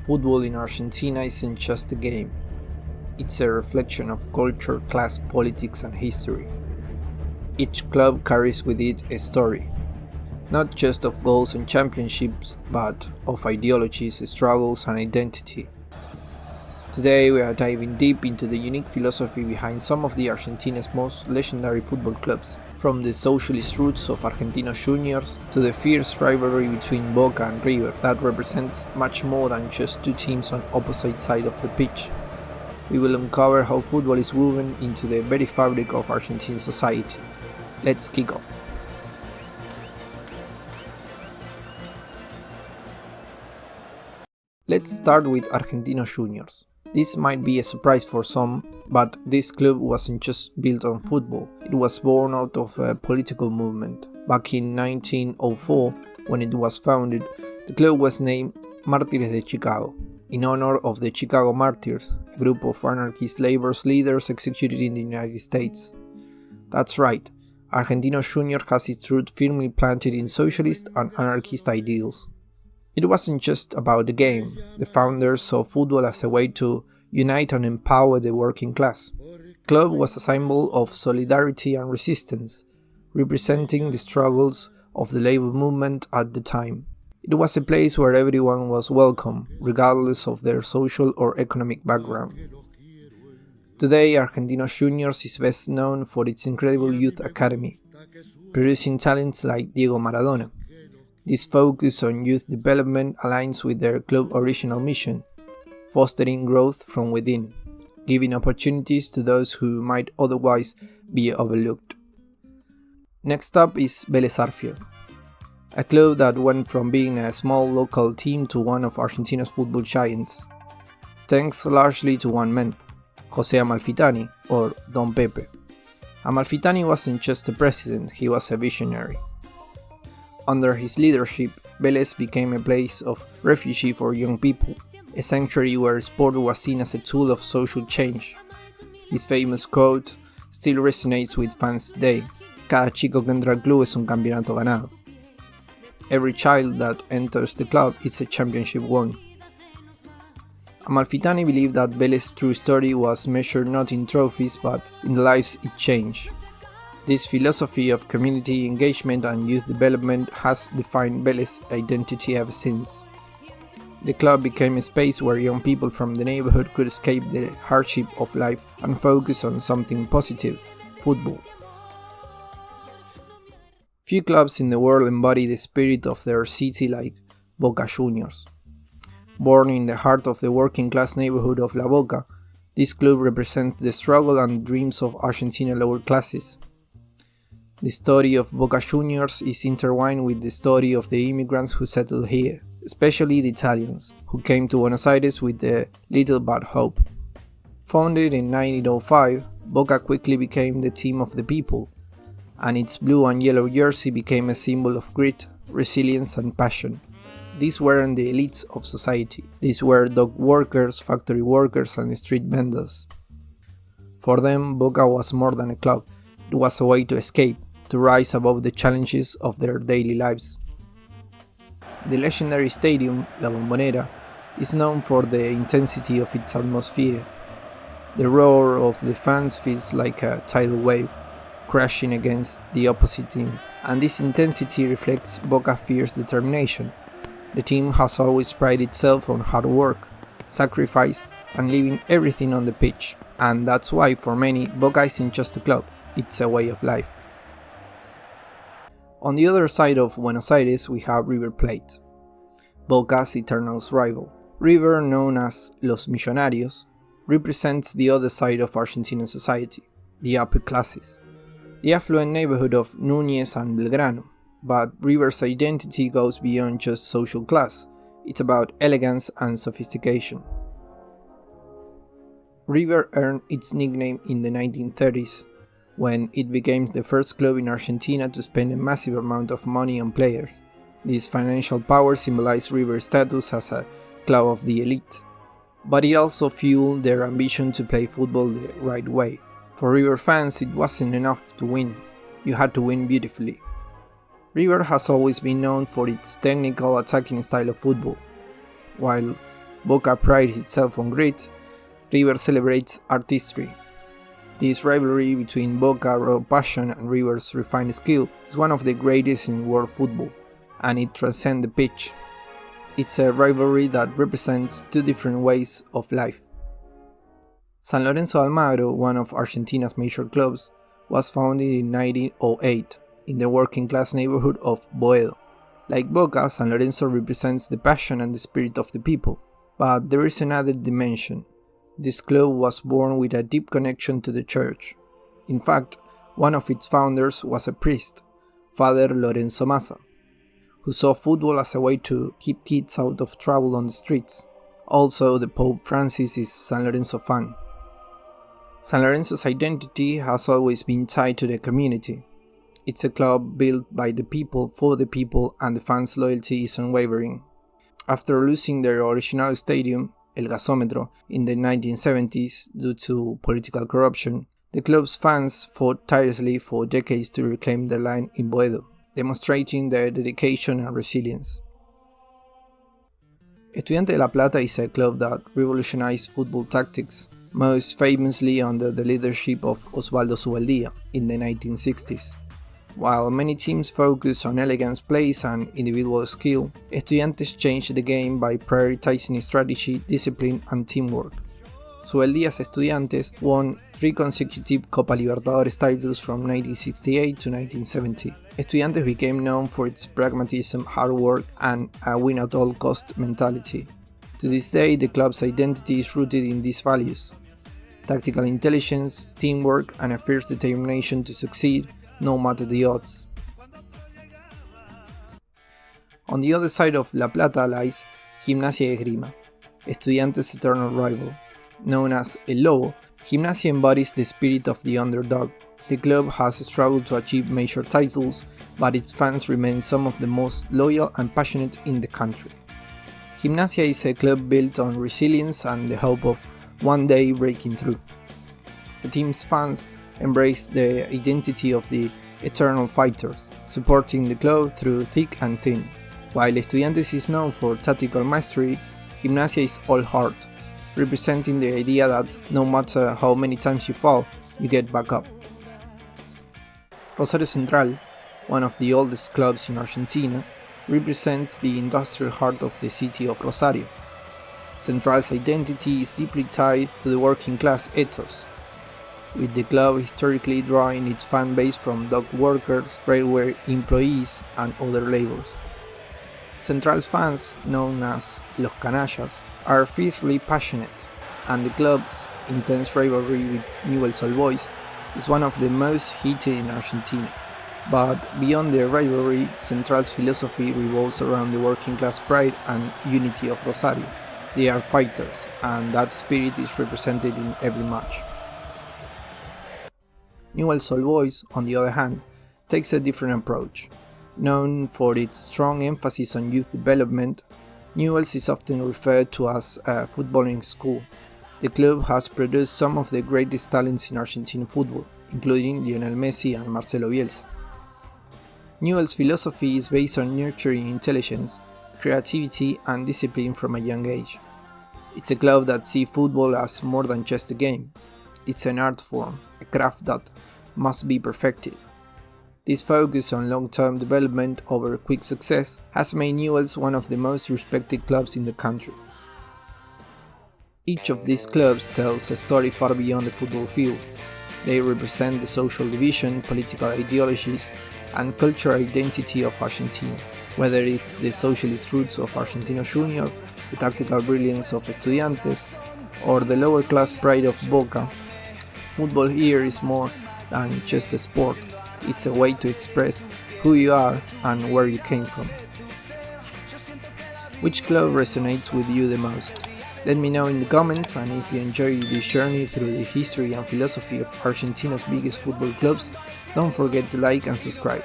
Football in Argentina isn't just a game. It's a reflection of culture, class, politics, and history. Each club carries with it a story, not just of goals and championships, but of ideologies, struggles, and identity. Today we are diving deep into the unique philosophy behind some of the Argentina's most legendary football clubs, from the socialist roots of Argentinos Juniors to the fierce rivalry between Boca and River that represents much more than just two teams on opposite sides of the pitch. We will uncover how football is woven into the very fabric of Argentine society. Let's kick off. Let's start with Argentinos Juniors. This might be a surprise for some, but this club wasn't just built on football. It was born out of a political movement. Back in 1904, when it was founded, the club was named Mártires de Chicago, in honor of the Chicago Martyrs, a group of anarchist labor leaders executed in the United States. That's right, Argentinos Juniors has its roots firmly planted in socialist and anarchist ideals. It wasn't just about the game. The founders saw football as a way to unite and empower the working class. The club was a symbol of solidarity and resistance, representing the struggles of the labor movement at the time. It was a place where everyone was welcome, regardless of their social or economic background. Today, Argentinos Juniors is best known for its incredible youth academy, producing talents like Diego Maradona. This focus on youth development aligns with their club's original mission, fostering growth from within, giving opportunities to those who might otherwise be overlooked. Next up is Velez Sarsfield, a club that went from being a small local team to one of Argentina's football giants, thanks largely to one man, José Amalfitani, or Don Pepe. Amalfitani wasn't just a president, he was a visionary. Under his leadership, Velez became a place of refuge for young people, a sanctuary where sport was seen as a tool of social change. His famous quote still resonates with fans today: "Cada chico que entra al club es un campeonato ganado." Every child that enters the club is a championship won. Amalfitani believed that Velez's true story was measured not in trophies but in the lives it changed. This philosophy of community engagement and youth development has defined Velez's identity ever since. The club became a space where young people from the neighborhood could escape the hardship of life and focus on something positive: football. Few clubs in the world embody the spirit of their city like Boca Juniors. Born in the heart of the working class neighborhood of La Boca, this club represents the struggle and dreams of Argentina lower classes. The story of Boca Juniors is intertwined with the story of the immigrants who settled here, especially the Italians, who came to Buenos Aires with a little but hope. Founded in 1905, Boca quickly became the team of the people, and its blue and yellow jersey became a symbol of grit, resilience, and passion. These weren't the elites of society. These were dock workers, factory workers, and street vendors. For them, Boca was more than a club. It was a way to escape, to rise above the challenges of their daily lives. The legendary stadium, La Bombonera, is known for the intensity of its atmosphere. The roar of the fans feels like a tidal wave, crashing against the opposite team, and this intensity reflects Boca's fierce determination. The team has always prided itself on hard work, sacrifice, and leaving everything on the pitch, and that's why for many, Boca isn't just a club, it's a way of life. On the other side of Buenos Aires we have River Plate, Boca's eternal rival. River, known as Los Millonarios, represents the other side of Argentine society, the upper classes, the affluent neighborhood of Núñez and Belgrano. But River's identity goes beyond just social class, it's about elegance and sophistication. River earned its nickname in the 1930s, when it became the first club in Argentina to spend a massive amount of money on players. This financial power symbolized River's status as a club of the elite, but it also fueled their ambition to play football the right way. For River fans, it wasn't enough to win, you had to win beautifully. River has always been known for its technical attacking style of football, while Boca prides itself on grit, River celebrates artistry. This rivalry between Boca's raw passion and River's refined skill is one of the greatest in world football, and it transcends the pitch. It's a rivalry that represents two different ways of life. San Lorenzo de Almagro, one of Argentina's major clubs, was founded in 1908 in the working-class neighborhood of Boedo. Like Boca, San Lorenzo represents the passion and the spirit of the people. But there is another dimension. This club was born with a deep connection to the church. In fact, one of its founders was a priest, Father Lorenzo Massa, who saw football as a way to keep kids out of trouble on the streets. Also, the Pope Francis is San Lorenzo fan. San Lorenzo's identity has always been tied to the community. It's a club built by the people, for the people, and the fans' loyalty is unwavering. After losing their original stadium, El Gasómetro, in the 1970s due to political corruption, the club's fans fought tirelessly for decades to reclaim their land in Boedo, demonstrating their dedication and resilience. Estudiantes de La Plata is a club that revolutionized football tactics, most famously under the leadership of Osvaldo Zubeldia in the 1960s. While many teams focus on elegance plays and individual skill, Estudiantes changed the game by prioritizing strategy, discipline, and teamwork. Zubeldia's Estudiantes won 3 consecutive Copa Libertadores titles from 1968 to 1970. Estudiantes became known for its pragmatism, hard work, and a win-at-all-cost mentality. To this day, the club's identity is rooted in these values: tactical intelligence, teamwork, and a fierce determination to succeed, no matter the odds. On the other side of La Plata lies Gimnasia y Esgrima, Estudiantes' eternal rival. Known as El Lobo, Gimnasia embodies the spirit of the underdog. The club has struggled to achieve major titles, but its fans remain some of the most loyal and passionate in the country. Gimnasia is a club built on resilience and the hope of one day breaking through. The team's fans embrace the identity of the eternal fighters, supporting the club through thick and thin. While Estudiantes is known for tactical mastery, Gimnasia is all heart, representing the idea that no matter how many times you fall, you get back up. Rosario Central, one of the oldest clubs in Argentina, represents the industrial heart of the city of Rosario. Central's identity is deeply tied to the working class ethos, with the club historically drawing its fan base from dock workers, railway employees, and other laborers. Central's fans, known as Los Canallas, are fiercely passionate, and the club's intense rivalry with Newell's Old Boys is one of the most heated in Argentina. But beyond their rivalry, Central's philosophy revolves around the working class pride and unity of Rosario. They are fighters, and that spirit is represented in every match. Newell's Old Boys, on the other hand, takes a different approach. Known for its strong emphasis on youth development, Newell's is often referred to as a footballing school. The club has produced some of the greatest talents in Argentine football, including Lionel Messi and Marcelo Bielsa. Newell's philosophy is based on nurturing intelligence, creativity, and discipline from a young age. It's a club that sees football as more than just a game. It's an art form, a craft that must be perfected. This focus on long-term development over quick success has made Newell's one of the most respected clubs in the country. Each of these clubs tells a story far beyond the football field. They represent the social division, political ideologies, and cultural identity of Argentina, whether it's the socialist roots of Argentinos Juniors, the tactical brilliance of Estudiantes, or the lower-class pride of Boca. Football here is more than just a sport. It's a way to express who you are and where you came from. Which club resonates with you the most? Let me know in the comments, and if you enjoy this journey through the history and philosophy of Argentina's biggest football clubs, don't forget to like and subscribe.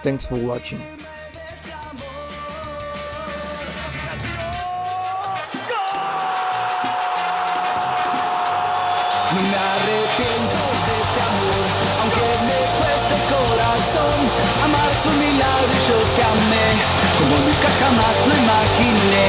Thanks for watching. No me arrepiento de este amor, aunque me cueste el corazón. Amar es un milagro y yo te amé, como nunca jamás lo imaginé.